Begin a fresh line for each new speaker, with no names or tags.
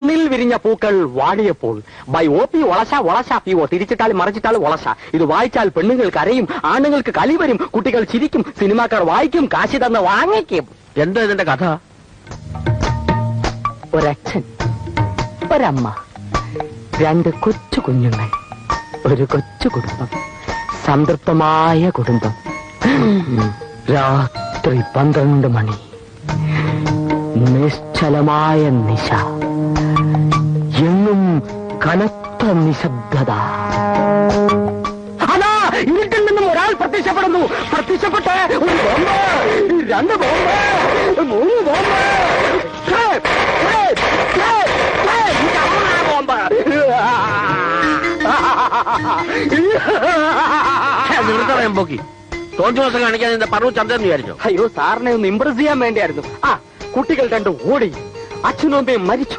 ിൽ വിരിഞ്ഞ പൂക്കൾ വാടിയപ്പോൾ by O P Olassa P O തിരിച്ചിട്ടാൽ മറിച്ചിട്ടാൽ ഒളശ. ഇത് വായിച്ചാൽ പെണ്ണുങ്ങൾ കരയും, ആണുങ്ങൾക്ക് കലി വരും, കുട്ടികൾ ചിരിക്കും, സിനിമാക്കാർ വായിക്കും, കാശി തന്ന് വാങ്ങിക്കും.
എന്താ ഇതിന്റെ കഥ?
ഒരച്ഛൻ, ഒരമ്മ, 2 കൊച്ചു കുഞ്ഞുങ്ങൾ, ഒരു കൊച്ചു കുടുംബം, സംതൃപ്തമായ കുടുംബം. രാത്രി 12 മണി, നിശ്ചലമായ നിശ, എങ്ങും കനത്ത നിശബ്ദത. അതാ ഇരുട്ടിൽ നിന്നും ഒരാൾ പ്രത്യക്ഷപ്പെടുന്നു. പ്രത്യക്ഷപ്പെട്ട് 1 ബോംബ്, 2 ബോംബ്, 3 ബോംബ്,
പോക്കി തോറ്റു ദിവസം കാണിക്കാൻ എന്റെ പറവു ചന്ദ്രൻ വിചാരിച്ചോ?
അയ്യോ, സാറിനെ ഒന്ന് ഇംപ്രസ് ചെയ്യാൻ വേണ്ടിയായിരുന്നു. കുട്ടികൾ 2 ഓടി, അച്ഛനും അമ്മയും മരിച്ചു.